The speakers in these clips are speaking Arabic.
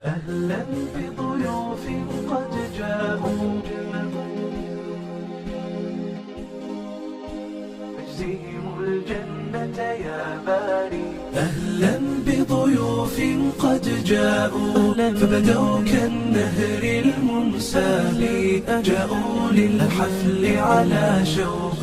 أهلا بضيوف قد جاءوا اجزهم الجنة يا باري. أهلا بضيوف قد جاءوا فبدوا كالنهر المنساب، جاءوا للحفل على شوق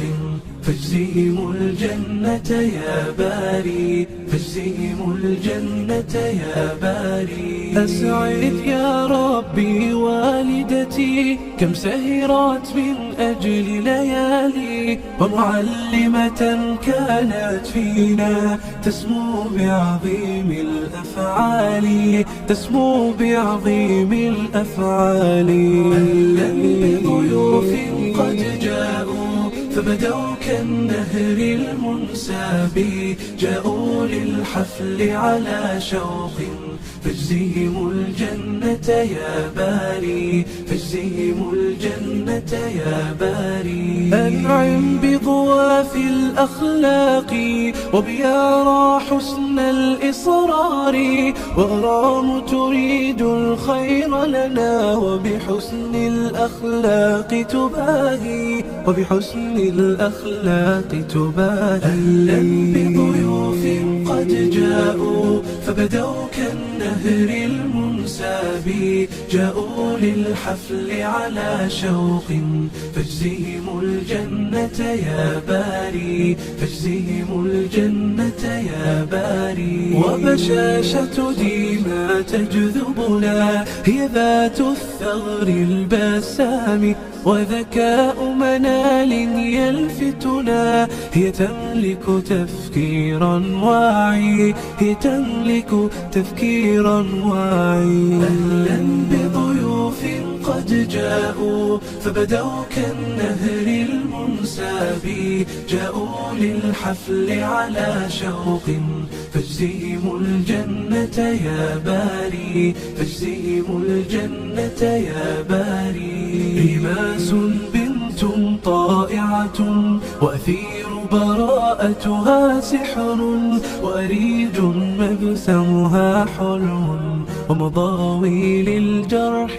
فاجزهم الجنة يا باري، فاجزهم الجنة يا باري. أسعد يا ربي والدتي كم سهرت من أجل ليالي، ومعلمة كانت فينا تسمو بعظيم الأفعال، تسمو بعظيم الأفعال. أهلا بضيوف قد جاءوا فبدوا كالنهر المنساب، جاءوا للحفل على شوق فاجزهم الجنة يا باري، فاجزهم الجنة يا باري. أنعم بضواف الأخلاق وبيارى حسن الإصرار، وأرام تريد الخير لنا وبحسن الأخلاق تباهي، وبحسن الأخلاق تباهي. أهلا بضيوف قد جاءوا فبدوا كالنهر المنساب، جاءوا للحفل على شوق فاجزهم الجنة يا باري، فاجزهم الجنة يا باري. وبشاشة ديما تجذبنا هي ذات الثغر البسام، وذكاء منال يلفتنا هي تملك تفكيرا واعي، هي تملك تفكيرا واعي. أهلا بضيوف قد جاءوا فبدوا كالنهر المنساب، جاءوا للحفل على شوق فاجزهم الجنة يا باري، فاجزهم الجنة يا باري. رماس بنت طائعة وأثير براءتها سحر، وأريج مبسمها حلو ومضاوي للجرح